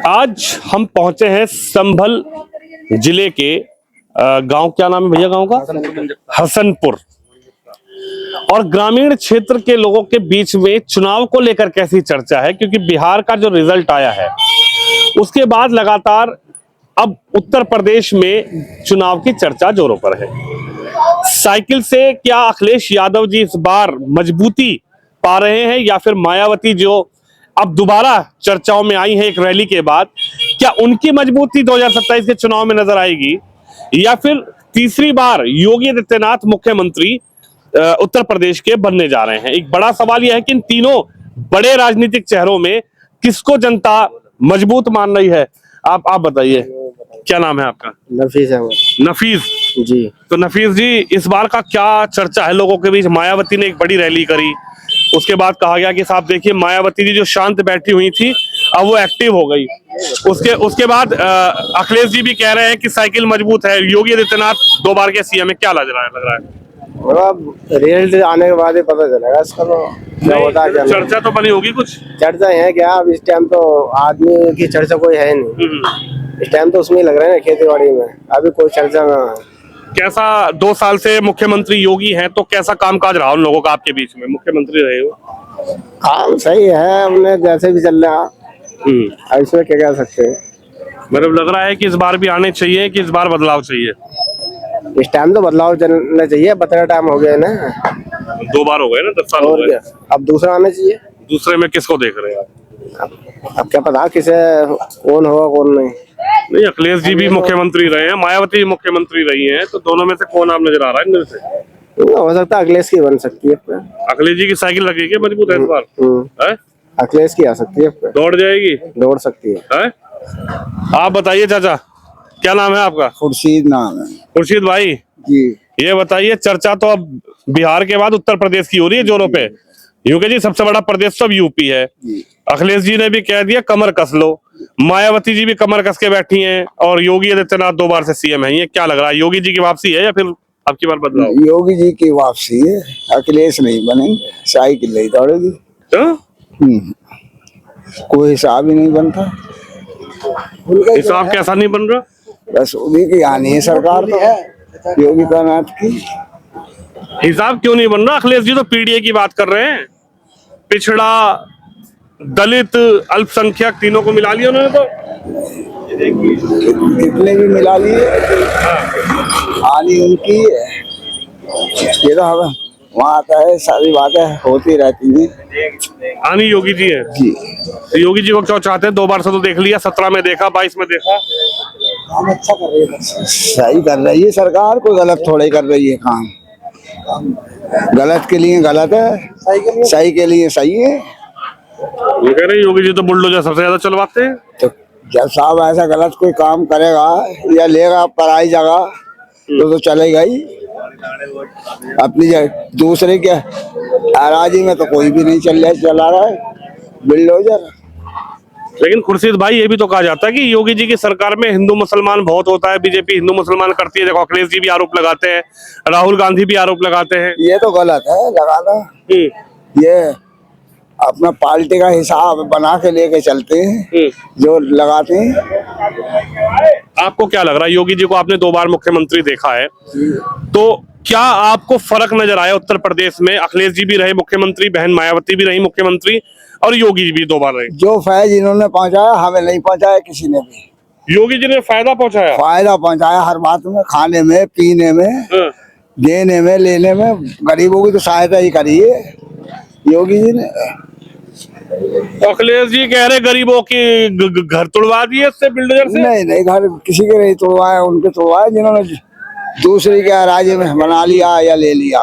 आज हम पहुंचे हैं संभल जिले के गांव, क्या नाम है भैया गांव का? हसनपुर। और ग्रामीण क्षेत्र के लोगों के बीच में चुनाव को लेकर कैसी चर्चा है, क्योंकि बिहार का जो रिजल्ट आया है उसके बाद लगातार अब उत्तर प्रदेश में चुनाव की चर्चा जोरों पर है। साइकिल से क्या अखिलेश यादव जी इस बार मजबूती पा रहे हैं, या फिर मायावती जो अब दोबारा चर्चाओं में आई है एक रैली के बाद, क्या उनकी मजबूती 2027 के चुनाव में नजर आएगी, या फिर तीसरी बार योगी आदित्यनाथ मुख्यमंत्री उत्तर प्रदेश के बनने जा रहे हैं? एक बड़ा सवाल यह है कि इन तीनों बड़े राजनीतिक चेहरों में किसको जनता मजबूत मान रही है? आप बताइए, क्या नाम है आपका? नफीस है। नफीस जी। तो नफीस जी, इस बार का क्या चर्चा है लोगों के बीच? मायावती ने एक बड़ी रैली करी, उसके बाद कहा गया कि साहब देखिए मायावती जी जो शांत बैठी हुई थी अब वो एक्टिव हो गई। उसके बाद अखिलेश जी भी कह रहे हैं कि साइकिल मजबूत है। योगी आदित्यनाथ 2 बार के सीएम है, क्या लग रहा है? अब रिजल्ट आने के बाद ही पता चलेगा इसका तो क्या होता है। चर्चा तो बनी होगी कुछ? चर्चा है क्या? अब इस टाइम तो आदमी की चर्चा कोई है नहीं। इस टाइम तो उसमें लग रहा है ना, खेती बाड़ी में अभी कोई चर्चा ना है। कैसा 2 साल से मुख्यमंत्री योगी हैं, तो कैसा कामकाज रहा उन लोगों का आपके बीच में? मुख्यमंत्री रहे हो, काम सही है, हमने जैसे भी चल रहा है। इसमें क्या कह सकते हैं? मतलब लग रहा है कि इस बार भी आने चाहिए, कि इस बार बदलाव चाहिए? इस टाइम तो बदलाव चलना चाहिए, बतरा टाइम हो गया ना। 2 बार हो गए ना, 10 साल हो गए। अब दूसरा आना चाहिए। दूसरे में किसको देख रहे हैं आप? अब क्या पता किसे कौन होगा कौन नहीं। नहीं, अखिलेश जी भी मुख्यमंत्री रहे हैं, मायावती भी मुख्यमंत्री रही हैं, तो दोनों में से कौन आप नजर आ रहा है इनमें से? हो सकता है अखिलेश की बन सकती है। अखिलेश जी की साइकिल लगेगी मजबूत है इस बार? अखिलेश की आ सकती है, दौड़ जाएगी, दौड़ सकती है। आप बताइए चाचा, क्या नाम है आपका? खुर्शीद नाम है। खुर्शीद भाई जी, ये बताइए, चर्चा तो अब बिहार के बाद उत्तर प्रदेश की हो रही है जोरों पे। यूके जी सबसे बड़ा प्रदेश तो अब यूपी है। अखिलेश जी ने भी कह दिया कमर कस लो, मायावती जी भी कमर कस के बैठी हैं, और योगी आदित्यनाथ 2 बार से सीएम है। ये क्या लग रहा है, योगी जी की वापसी है या फिर आपकी बार बदलाव? योगी जी की वापसी है, अखिलेश नहीं बनेंगे, साइकिल नहीं दौड़ेगी। कोई हिसाब ही नहीं बनता। हिसाब कैसा नहीं बन रहा? बस उन्हीं की आनी है सरकार तो, योगी आदित्यनाथ की। हिसाब क्यों नहीं बन रहा? अखिलेश जी तो पीडीए की बात कर रहे हैं, पिछड़ा, दलित, अल्पसंख्यक तीनों को मिला लिया उन्होंने तो। कितने भी मिला लिए, आनी उनकी है। ये तो हमें वहाँ आता है, सारी बातें होती रहती हैं। आनी योगी जी है जी। तो योगी जी को क्यों चाहते हैं? 2 बार से तो देख लिया, 17 में देखा, 22 में देखा। काम अच्छा कर रही है, सही कर रही है सरकार, कोई गलत थोड़ी कर रही है काम। गलत के लिए गलत है, सही के लिए सही है। ये कह रहे योगी जी तो बुलडोजर सबसे ज्यादा चलवाते हैं। तो जब साहब ऐसा गलत कोई काम करेगा या लेगा पराई जगह तो चलेगा ही। अपनी दूसरे के अराजी में तो कोई भी नहीं चला रहा है बुलडोजर। लेकिन खुर्शीद भाई ये भी तो कहा जाता है कि योगी जी की सरकार में हिंदू मुसलमान बहुत होता है, बीजेपी हिंदू मुसलमान करती है। देखो अखिलेश जी भी आरोप लगाते हैं, राहुल गांधी भी आरोप लगाते हैं। ये तो गलत है लगाना। ये अपना पार्टी का हिसाब बना के लेके चलते हैं जो लगाते हैं। आपको क्या लग रहा है, योगी जी को आपने 2 बार मुख्यमंत्री देखा है, तो क्या आपको फर्क नजर आया उत्तर प्रदेश में? अखिलेश जी भी रहे मुख्यमंत्री, बहन मायावती भी रही मुख्यमंत्री, और योगी जी भी 2 बार रहे। जो फैज इन्होंने पहुंचाया हमें नहीं पहुंचाया किसी ने भी। योगी जी ने फायदा पहुंचाया, फायदा पहुंचाया हर बात में, खाने में, पीने में, देने में, लेने में। गरीबों की तो सहायता ही करी है योगी जी ने। अखिलेश जी कह रहे गरीबों की घर तुड़वा दिए इससे, बिल्डर से। नहीं, घर किसी के नहीं तोड़वाया, उनके तोड़वाया जिन्होंने दूसरे के राज्य में बना लिया या ले लिया।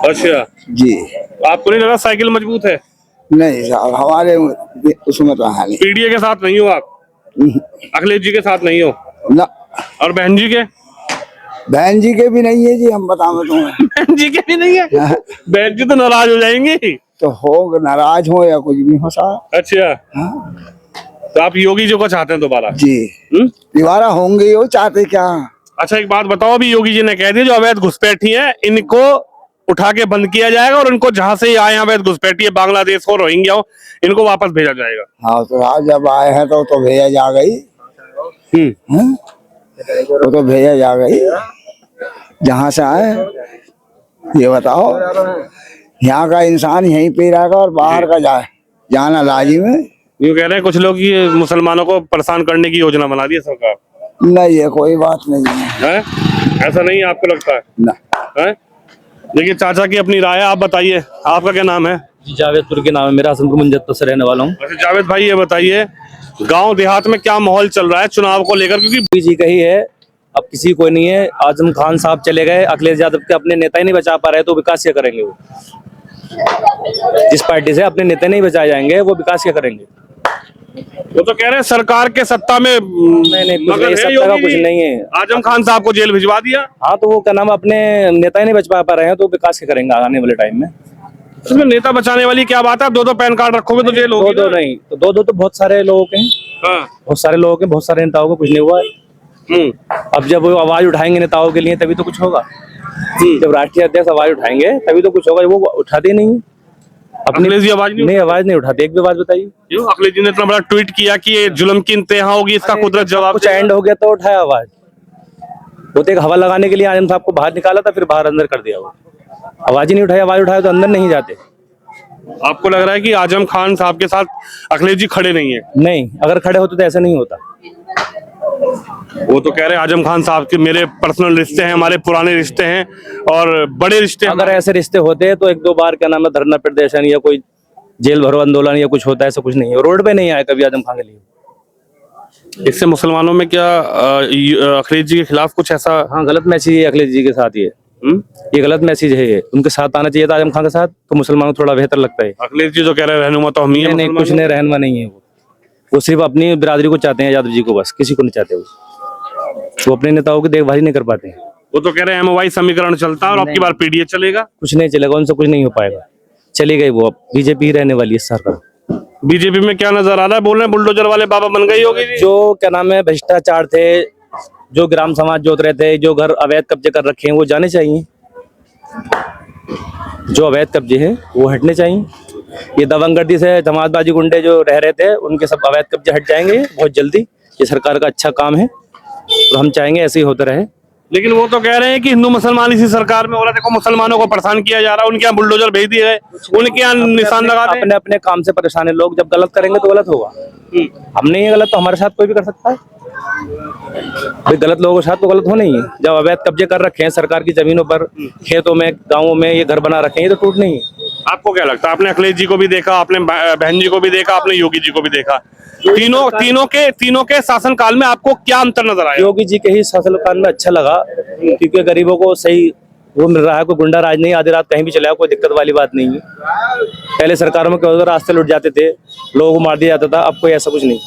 अच्छा जी। आपको नहीं लगा साइकिल मजबूत है? नहीं साहब, हमारे उसमें तो है नहीं। पीडीए के साथ नहीं हो आप? अखिलेश जी के साथ नहीं हो ना। और बहन जी के? बहन जी के भी नहीं है जी, हम बताओ तुम्हें। बहन जी के भी नहीं है? बहन जी तो नाराज हो जाएंगी। तो हो, नाराज हो या कुछ भी हो साहब। अच्छा तो आप योगी जी को चाहते हैं दोबारा? जी। दोबारा होंगे, वो चाहते क्या? अच्छा एक बात बताओ, अभी योगी जी ने कह दिया जो अवैध घुसपैठी हैं इनको उठा के बंद किया जाएगा और इनको जहां से आए हैं अवैध घुसपैठिए बांग्लादेश हो रोहिंग्या हो इनको वापस भेजा जाएगा। हाँ तो आज जब आए हैं तो भेजा जा गई। तो भेजा जा गई जहां से आए। ये बताओ यहाँ का इंसान यहीं पे रहेगा और बाहर का जाना लाजिम है। यूँ कह रहे हैं कुछ लोग कि मुसलमानों को परेशान करने की योजना बना दी है सरकार। नहीं ये कोई बात नहीं है, ऐसा नहीं है आपको लगता है? ना। है? देखिए चाचा की अपनी राय है, आप बताइए आपका क्या नाम है? जी जावेदपुर के नाम है मेरा, हसनपुर मंजत से रहने वाला हूँ। अच्छा जावेद भाई ये बताइए गांव देहात में क्या माहौल चल रहा है चुनाव को लेकर, क्योंकि जी कही है अब किसी कोई नहीं है। आजम खान साहब चले गए, अखिलेश यादव के अपने नेता ही नहीं बचा पा रहे तो विकास क्या करेंगे वो? जिस पार्टी से अपने नेता नहीं बचाए जाएंगे वो विकास क्या करेंगे? वो तो कह रहे हैं सरकार के सत्ता में नहीं कुछ नहीं, सत्ता का कुछ नहीं है। आजम खान साहब को जेल भिजवा दिया। हाँ तो वो क्या नाम अपने नेता ही नहीं बचा पा रहे हैं तो विकास क्या करेंगे आने वाले टाइम में? इसमें नेता बचाने वाली क्या बात है? दो पैन कार्ड रखोगे तो जेल होगी। दो नहीं तो दो तो बहुत सारे लोगों के हैं। हाँ। बहुत सारे लोगों के, बहुत सारे नेताओं को कुछ नहीं हुआ है। अब जब वो आवाज उठाएंगे नेताओं के लिए तभी तो कुछ होगा। जब राष्ट्रीय अध्यक्ष आवाज उठाएंगे तभी तो कुछ होगा। वो उठाते नहीं है अपनी आवाज नहीं आवाज नहीं उठाते। एक भी बात बताइए। क्यों? अखिलेश जी ने इतना बड़ा ट्वीट किया कि ये जुल्म की इंतहा होगी, इसका कुदरत जवाब कुछ एंड हो गया तो उठाया आवाज। वो तो एक हवा लगाने के लिए आजम साहब को बाहर निकाला था, फिर बाहर अंदर कर दिया। वो आवाज ही नहीं उठाई। आवाज उठाया तो अंदर नहीं जाते। आपको लग रहा है कि आजम खान साहब के साथ अखिलेश जी खड़े नहीं है? नहीं, अगर खड़े होते तो ऐसा नहीं होता। वो तो कह रहे हैं आजम खान साहब के मेरे पर्सनल रिश्ते हैं, हमारे पुराने रिश्ते हैं और बड़े रिश्ते हैं। अगर ऐसे रिश्ते होते तो एक दो बार क्या नाम है धरना प्रदर्शन या कोई जेल भरो आंदोलन या कुछ होता है, ऐसा कुछ नहीं है। रोड पे नहीं आए कभी आजम खान के लिए। इससे मुसलमानों में क्या अखिलेश जी के खिलाफ कुछ ऐसा? हाँ गलत मैसेज है अखिलेश जी के साथ। ये गलत मैसेज है। ये उनके साथ आना चाहिए था आजम खान के साथ तो मुसलमानों को थोड़ा बेहतर लगता है। अखिलेश जी तो कह रहे हैं रहनुमा तो हम ही हैं। नहीं कुछ नहीं, रहनुमा नहीं है। वो सिर्फ अपनी बिरादरी को चाहते हैं, यादव जी को, बस किसी को नहीं चाहते। वो अपने नेताओं की देखभाल नहीं कर पाते हैं। वो तो कह रहे हैं MOI समीकरण चलता है और अब की बार PDA चलेगा। कुछ नहीं चलेगा, उनसे कुछ नहीं हो पाएगा। चली गई वो, अब बीजेपी ही रहने वाली है सरकार। बीजेपी में क्या नजर आ रहा है? बोल रहे हैं बुलडोजर वाले बाबा बन गई होगी। जो क्या नाम है भ्रष्टाचार थे, जो ग्राम समाज जोत रहे थे, जो घर अवैध कब्जे कर रखे हैं वो जाने चाहिए। जो अवैध कब्जे हैं वो हटने चाहिए। ये दबंगगर्दी से समाजवादी गुंडे जो रह रहे थे उनके सब अवैध कब्जे हट जाएंगे बहुत जल्दी। ये सरकार का अच्छा काम है और हम चाहेंगे ऐसे ही होते रहे। लेकिन वो तो कह रहे हैं कि हिंदू मुसलमान इसी सरकार में हो रहा है। देखो मुसलमानों को परेशान किया जा रहा है, उनके यहाँ बुलडोजर भेज दिए गए, उनके यहाँ निशान लगा दें। अपने अपने काम से परेशान है लोग। जब गलत करेंगे तो गलत होगा। हम नहीं है गलत तो हमारे साथ कोई भी कर सकता है। भाई गलत लोगों के साथ तो गलत होना ही है। जब अवैध कब्जे कर रखे हैं सरकार की जमीनों पर, खेतों में, गाँवों में ये घर बना रखे हैं, ये तो टूट नहीं है। आपको क्या लगता है? आपने अखिलेश जी को भी देखा, आपने बहन जी को भी देखा, आपने योगी जी को भी देखा। तीनों के शासनकाल में आपको क्या अंतर नजर आया? योगी जी के ही शासनकाल में अच्छा लगा क्योंकि गरीबों को सही वो मिल रहा है। कोई गुंडा राज नहीं, आधी रात कहीं भी चला, कोई दिक्कत वाली बात नहीं है। पहले सरकारों में क्या होता, रास्ते लुट जाते थे, लोगों को मार दिया जाता था। अब कोई ऐसा कुछ नहीं।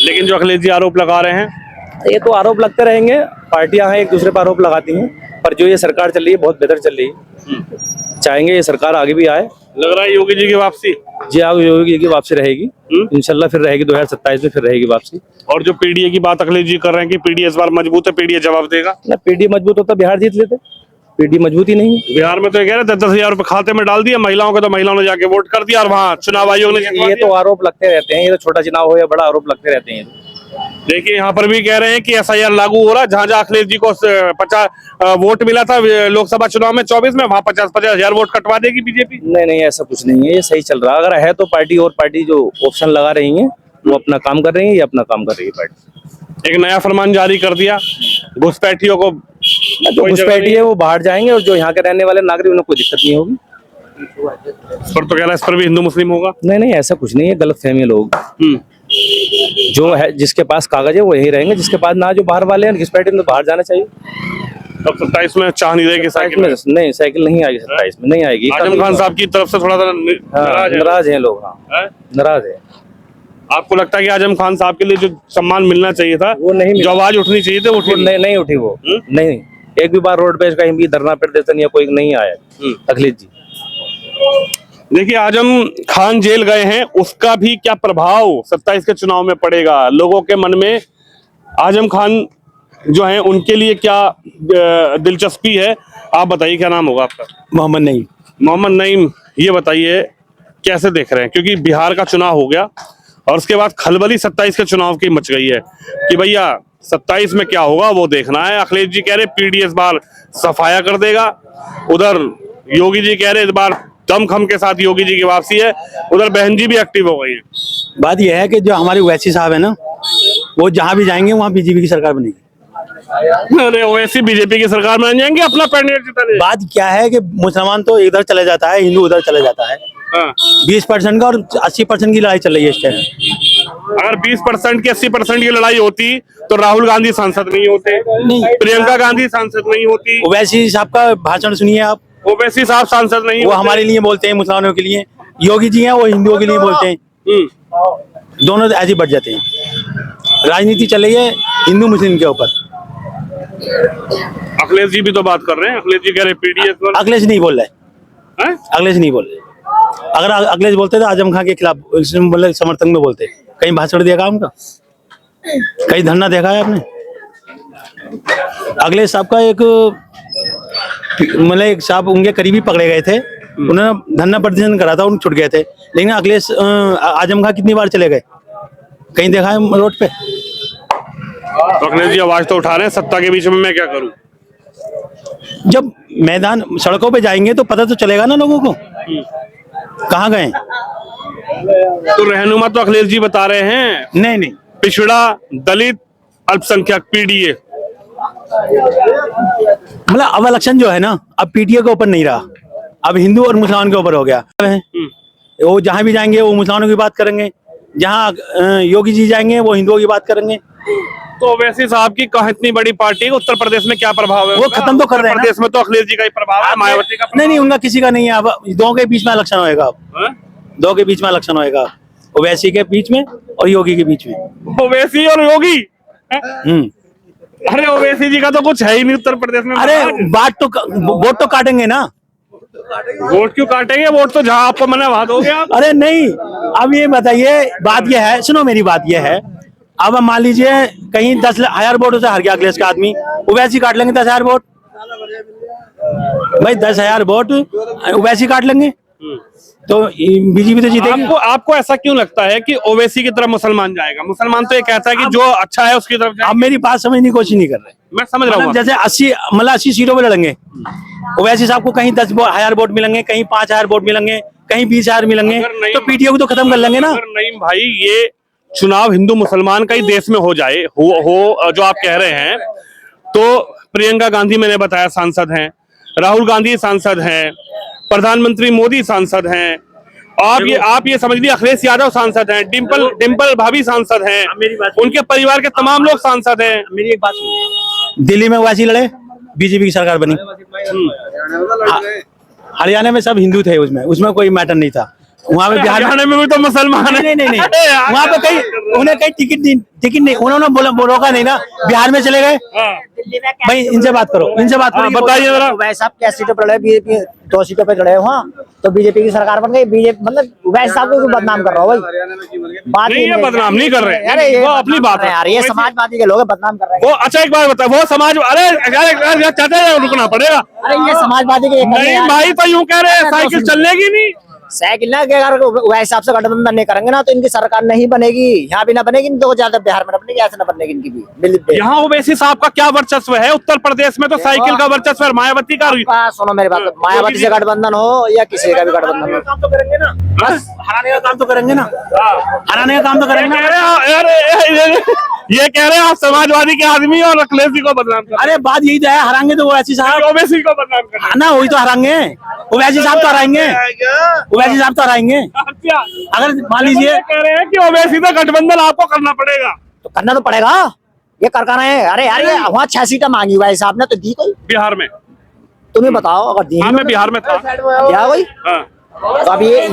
लेकिन जो अखिलेश जी आरोप लगा रहे हैं, ये तो आरोप लगते रहेंगे। पार्टियां हैं एक दूसरे पर आरोप लगाती हैं, पर जो ये सरकार चल रही है बहुत बेहतर चल रही है। चाहेंगे ये सरकार आगे भी आए। लग रहा है योगी जी की वापसी। जी हाँ, योगी जी की वापसी रहेगी इंशाल्लाह। फिर रहेगी 2027 में, फिर रहेगी वापसी। और जो PDA की बात अखिलेश जी कर रहे हैं कि PDA इस बार मजबूत है, PDA जवाब देगा। ना PDA मजबूत होता बिहार जीत लेते। PDA मजबूत ही नहीं है। बिहार में तो ये कह रहे 10,000 रुपए खाते में डाल दिया महिलाओं के, तो महिलाओं ने जाके वोट कर दिया और वहाँ चुनाव आयोग ने। ये तो आरोप लगते रहते हैं। ये तो छोटा चुनाव हो या बड़ा, आरोप लगते रहते हैं। देखिए यहाँ पर भी कह रहे हैं कि SIR लागू हो रहा। जहाँ अखिलेश जी को 50 वोट मिला था लोकसभा चुनाव में 24 में, वहाँ 50-50 हजार वोट कटवा देगी बीजेपी। नहीं ऐसा कुछ नहीं है। ये सही चल रहा है। अगर है तो पार्टी जो ऑप्शन लगा रही है वो अपना काम कर रही है। ये अपना काम कर रही है पार्टी। एक नया फरमान जारी कर दिया घुसपैठियों को। जो घुसपैठी है वो बाहर जाएंगे और जो यहाँ के रहने वाले नागरिक उन्हें कोई दिक्कत नहीं होगी। पर तो कह रहा है इस पर भी हिंदू मुस्लिम होगा। नहीं ऐसा कुछ नहीं है। गलत फहमी है लोग। जो है जिसके पास कागज है वो यही रहेंगे, जिसके पास ना, जो बाहर वाले हैं घुसपैठी में तो बाहर जाना चाहिए। अब 27 में चाह नहीं रहेगी साइकिल में? नहीं साइकिल नहीं आएगी 27 में, नहीं आएगी। आजम खान साहब की तरफ से थोड़ा सा नाराज है लोग। हाँ नाराज है। आपको लगता है कि आजम खान साहब के लिए जो सम्मान मिलना चाहिए था, वो नहीं, जो आवाज उठनी चाहिए थी, वो नहीं उठी। वो नहीं, एक भी बार रोड पे कहीं भी धरना प्रदर्शन या कोई नहीं आया अखिलेश जी। देखिए आजम खान जेल गए हैं, उसका भी क्या प्रभाव 27 के चुनाव में पड़ेगा? लोगों के मन में आजम खान जो है उनके लिए क्या दिलचस्पी है, आप बताइए क्या नाम होगा आपका? मोहम्मद नहीं। मोहम्मद नईम, ये बताइए कैसे देख रहे हैं, क्योंकि बिहार का चुनाव हो गया और उसके बाद खलबली 27 के चुनाव की मच गई है कि भैया 27 में क्या होगा वो देखना है। अखिलेश जी कह रहे पीडी इस बार सफाया कर देगा, उधर योगी जी कह रहे इस बार दमखम के साथ योगी जी की वापसी है, उधर बहन जी भी एक्टिव हो गई है। बात यह है कि जो हमारे ओवैसी साहब है ना, वो जहाँ भी जाएंगे वहाँ बीजेपी की सरकार बनेगी। अरे ओवैसी बीजेपी की सरकार में जाएंगे, अपना कैंडिडेट जिताने। बात क्या है कि मुसलमान तो इधर चले जाता है, हिंदू उधर चले जाता है। 20% का और 80% की लड़ाई चल रही है इस टाइम। अगर 20% की 80% की लड़ाई होती तो राहुल गांधी सांसद नहीं होते, प्रियंका गांधी सांसद नहीं होती। ओवैसी साहब का भाषण सुनिए आप, ओवैसी साहब सांसद नहीं वो होते। हमारे लिए बोलते हैं, मुसलमानों के लिए। योगी जी हैं, वो हिंदुओं के लिए बोलते हैं। दोनों ऐसे ही बढ़ जाते हैं। राजनीति चल रही है हिंदू मुस्लिम के ऊपर। अखिलेश जी भी तो बात कर रहे हैं, अखिलेश जी कह रहे पीडीएस पर। अखिलेश नहीं बोल रहे, हैं? अखिलेश नहीं बोल रहे। अगर अखिलेश बोलते तो आजम खान के खिलाफ मतलब समर्थन में बोलते। कहीं भाषण देखा उनका, कहीं धरना देखा है आपने? अखिलेश साहब का एक मतलब एक साहब उनके करीबी पकड़े गए थे, उन्होंने धरना प्रदर्शन करा था, उन छुट गए थे। लेकिन अखिलेश आजम खान कितनी बार चले गए, कहीं देखा है रोड पे? तो अखिलेश जी आवाज तो उठा रहे हैं, सत्ता के बीच में मैं क्या करूं? जब मैदान सड़कों पे जाएंगे तो पता तो चलेगा ना लोगों को कहाँ गए। तो रहनुमा तो अखिलेश जी बता रहे हैं नहीं नहीं, पिछड़ा, दलित, अल्पसंख्यक, पीडीए। मतलब अब इलेक्शन जो है ना, अब पीटीए के ऊपर नहीं रहा, अब हिंदू और मुसलमान के ऊपर हो गया है। वो जहां भी जाएंगे वो मुसलमानों की बात करेंगे, जहां योगी जी जाएंगे वो हिंदुओं की बात करेंगे। तो ओवैसी साहब की कहा इतनी बड़ी पार्टी है, उत्तर प्रदेश में क्या प्रभाव है? वो खत्म तो कर रहे हैं ना। प्रदेश में तो अखिलेश जी का ही प्रभाव है, मायावती का नहीं नहीं, उनका किसी का नहीं है। अब दो के बीच में इलेक्शन होएगा, अब दो के बीच में इलेक्शन होएगा, ओवैसी के बीच में और योगी के बीच में। ओवैसी और योगी। अरे ओवैसी जी का तो कुछ है ही नहीं उत्तर प्रदेश में। अरे वोट तो काटेंगे ना। वोट क्यों काटेंगे? वोट तो जहां आपको मना वहां दोगे आप। अरे नहीं, अब ये बताइए, बात ये है, सुनो मेरी बात ये है, अब मान लीजिए कहीं 10,000 वोटों से हार गया अखिलेश का आदमी, ओवैसी काट लेंगे 10,000 वोट। भाई 10,000 वोट ओवैसी काट लेंगे तो बीजेपी तो जीतेगी। आपको ऐसा क्यों लगता है कि ओवैसी की तरफ मुसलमान जाएगा? मुसलमान तो ये कहता है कि जो अच्छा है उसकी तरफ जाएगा। आप मेरी बात समझने की कोशिश नहीं कर रहे। मैं समझ रहा हूँ। जैसे 80 सीटों पे लड़ेंगे, ओवैसी साहब को कहीं 10,000 वोट मिलेंगे, कहीं 5,000 वोट मिलेंगे, कहीं 20,000 मिलेंगे, तो पीटीओ को तो खत्म कर लेंगे ना। नहीं भाई, ये चुनाव हिंदू मुसलमान का ही देश में हो जाए, हो जो आप कह रहे हैं, तो प्रियंका गांधी मैंने बताया सांसद हैं, राहुल गांधी सांसद हैं, प्रधानमंत्री मोदी सांसद हैं, आप ये समझ लीजिए अखिलेश यादव सांसद हैं, डिम्पल भाभी सांसद हैं, उनके परिवार के तमाम लोग सांसद हैं। मेरी एक बात सुनिए, दिल्ली में ओवैसी लड़े, बीजेपी की सरकार बनी। हरियाणा में सब हिंदू थे, उसमें कोई मैटर नहीं था। वहाँ पे बिहार में भी तो मुसलमान है। नहीं वहाँ पे कहीं उन्हें कहीं टिकट नहीं, उन्होंने बोला रोका नहीं ना, बिहार में चले गए। भाई इनसे बात करो, बताइए जरा। वैसे आप क्या सीटों पर लड़े? बीजेपी 2 सीटों पे लड़े वहाँ, तो बीजेपी की सरकार बन गई। बीजेपी मतलब वैसे साहब को बदनाम कर रहा हो भाई। बात नहीं, ये बदनाम नहीं कर रहे, अरे वो अपनी बात है यार, ये समाजवादी के लोग बदनाम कर रहे हैं वो। अच्छा एक बात बताओ, वो समाज, अरे चाहते हैं रुकना पड़ेगा। अरे ये समाजवादी के नहीं भाई, तो यूं कह रहे हैं साइकिल चलेगी नहीं। साइकिल ना के अगर वैसे हिसाब से गठबंधन नहीं करेंगे ना तो इनकी सरकार नहीं बनेगी, यहाँ भी ना बनेगी, तो ज्यादा बिहार में ना बनेगी, ऐसे ना बनेगी इनकी भी। यहाँ ओवैसी साहब का क्या वर्चस्व है? उत्तर प्रदेश में तो साइकिल का वर्चस्व है, मायावती का। सुनो मेरी बात, मायावती से गठबंधन हो या किसी का भी गठबंधन हो, काम तो करेंगे ना, बस हराने का काम तो करेंगे ना, हराने का काम तो करेंगे ना। ये कह रहे हैं आप समाजवादी के आदमी और अखिलेश जी को बदनाम कर। अरे बात यही तो है, हराएंगे तो ओवैसी साहब, ओवैसी को बदनाम कर ना, वही तो हराएंगे, ओवैसी साहब तो हराएंगे, ओवैसी साहब तो हराएंगे। अगर मान लीजिए कह रहे हैं कि ओवैसी से गठबंधन आपको करना पड़ेगा, तो करना तो पड़ेगा, ये कर रहे हैं। अरे यार, ये वहाँ 6 सीटें मांगी हुआ है साहब ने, तो दी कोई? बिहार में तुम्हें बताओ, अगर दी। हाँ, मैं बिहार में था। क्या कोई? तो अब ये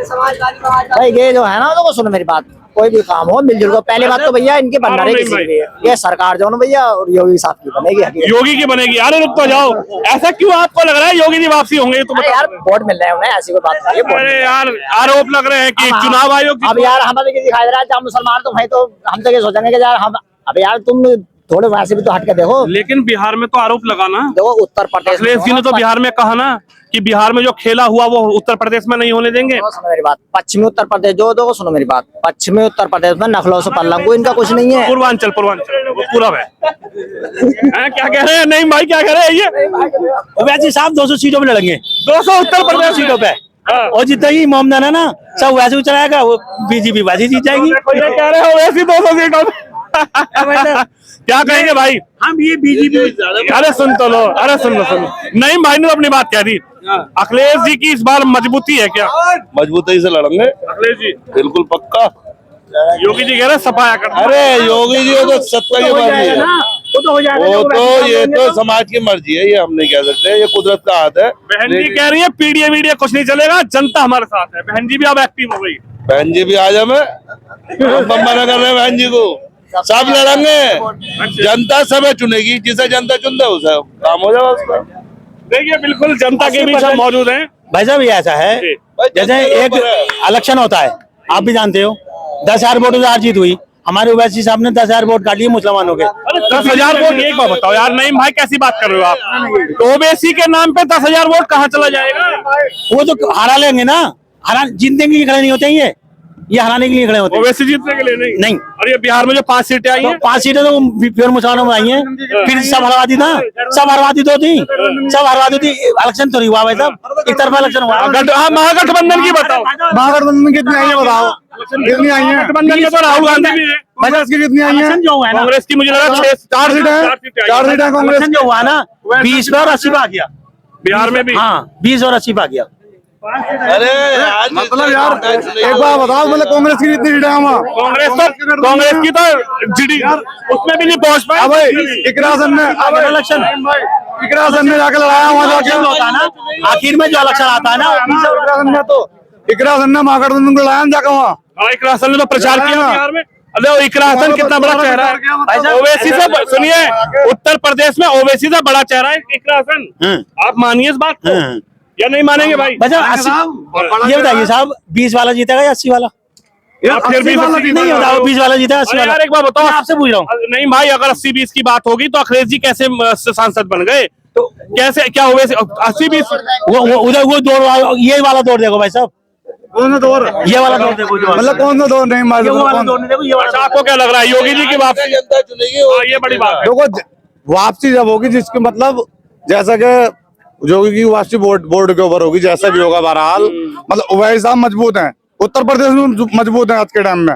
भाई ये जो है ना, तो सुनो मेरी बात, कोई भी काम हो मिलजुल को। पहली बात तो भैया इनके भंडारे की है, ये सरकार जो ना भैया और योगी साहब की बनेगी, योगी की बनेगी। अरे रुक तो जाओ, ऐसा क्यों आपको लग रहा है योगी जी वापसी होंगे? तो यार वोट मिल रहे हैं उन्हें, ऐसी कोई बात नहीं है। अरे यार आरोप लग रहे हैं कि चुनाव आयोग अब यार हमें दिखाई दे रहा है, हम मुसलमान तो भाई, तो हम तो ये सोचेंगे कि यार हम, अब यार तुम थोड़े वैसे भी तो हट के देखो। लेकिन बिहार में तो आरोप लगा ना, देखो उत्तर प्रदेश अखिलेश जी ने तो बिहार में कहा ना कि बिहार में जो खेला हुआ वो उत्तर प्रदेश में नहीं होने देंगे। सुनो मेरी बात, पश्चिमी उत्तर प्रदेश जो देखो, सुनो मेरी बात, पश्चिमी उत्तर प्रदेश में नखलों से पल्लंगू इनका कुछ नहीं है। पूर्वांचल वो पूरा है। क्या कह रहे हैं? नहीं भाई, क्या कह रहे हैं ये? वैसे साहब 200 सीटों पे लड़ेंगे, 200 उत्तर प्रदेश सीटों पे। और जितना ही मोमदन है ना, सब वैसे ही चलाएगा, वो बीजेपी वैसे जीत जाएगी। ये कह रहे हो वैसी 200 सीटों क्या कहेंगे भाई? हम ये बीजेपी, अरे सुन तो लो, अरे सुन नहीं, भाई ने तो अपनी बात कह दी। अखिलेश जी की इस बार मजबूती है क्या? मजबूती से लड़ेंगे अखिलेश जी बिल्कुल पक्का। योगी जी कह रहे सफाया कर। अरे योगी जी तो सत्ता की मर्जी है, वो तो ये तो समाज की मर्जी है, ये हम नहीं कह सकते, ये कुदरत का हाथ है। बहन जी कह रही है पीडीए वीडियो कुछ नहीं चलेगा, जनता हमारे साथ है। बहन जी भी अब एक्टिव हो गई। बहन जी भी आ जाए, हम मना कर रहे हैं बहन जी को, सब लड़ेंगे, जनता सब चुनेगी, जिसे जनता चुनता है उसे काम हो जाएगा उसका। देखिए बिल्कुल जनता के बीच हम मौजूद हैं। भाई साहब ये ऐसा है, जैसे एक इलेक्शन होता है, आप भी जानते हो, 10,000 वोटों से हार जीत हुई, हमारे ओवैसी साहब ने 10,000 वोट काट लिए मुसलमानों के। अरे 10,000 वोट, एक बात बताओ यार, नहीं भाई कैसी बात कर रहे हो आप? ओबीसी के नाम पे 10,000 वोट कहाँ चला जाएगा? वो तो हरा लेंगे ना, हरा जीतने के लिए खड़े नहीं होते हैं, ये हराने के लिए खड़े होते हैं। ओबीसी जीतने के लिए नहीं। और ये बिहार में जो 5 सीटें आई तो हैं, 5 सीटें तो प्योर मुसलमानों में आई हैं, फिर सब हरवा दी ना, सब हरवा दी तो थी, सब हरवा दी थी। इलेक्शन तो नहीं हुआ भाई साहब, एक तरफा इलेक्शन हुआ। महागठबंधन की बताओ, महागठबंधन कितनी आई है बताओ? कितनी आई है? गठबंधन में तो राहुल गांधी भी है। कांग्रेस की कितनी आई है? इलेक्शन जो हुआ है ना, कांग्रेस की मुझे लगा 4 सीटें हैं। 4 सीटें कांग्रेस इलेक्शन जो हुआ ना, 20 पे और 80 पे आ गया। बिहार में भी। हाँ 20 और 80 पे आ गया। अरे आज मतलब यार एक बार बताओ, मतलब कांग्रेस की कितनी सीटें हैं वहाँ? कांग्रेस की तो जीडी उसमें भी नहीं पहुंच पाए। अब इकरा सन ने जाके लड़ाया वहाँ जाके, होता है ना, आखिर में जो इलेक्शन आता है ना, इकरा सन ने महागठबंधन को लड़ाया जाके वहाँ। इकरा हसन ने तो प्रचार किया बिहार में। अरे वो इकरा हसन कितना बड़ा चेहरा है ओवैसी से। सुनिए, उत्तर प्रदेश में ओवैसी से बड़ा चेहरा है इकरा हसन। आप मानिए इस बात को या नहीं मानेंगे भाई? ये बताइए साहब, 20 वाला जीतेगा या 80 वाला? आप फिर भी नहीं बताओ, 20 वाला जीतेगा 80 वाला? यार एक बात बताओ, मैं आपसे पूछ रहा हूँ। नहीं भाई, अगर 80-20 की बात होगी तो अखिलेश जी कैसे सांसद बन गए? तो कैसे क्या हुए 80-20? वो उधर वो दौड़, ये वाला दौड़ देखो भाई साहब, कौन सा दौर? ये वाला दौड़ देखो, मतलब कौन सा दौर? नहीं ये मालूम। वाला दौड़ नहीं देखो, ये वाला। अच्छा, आपको क्या लग रहा है योगी जी की वापसी? जनता चुनेगी, ये बड़ी बात है। देखो वापसी जब होगी, जिसके मतलब जैसा कि जोगी की वापसी बोर्ड के ऊपर होगी, जैसा भी होगा बहरहाल। मतलब ओवैसी साहब मजबूत हैं, उत्तर प्रदेश में मजबूत हैं आज के टाइम में।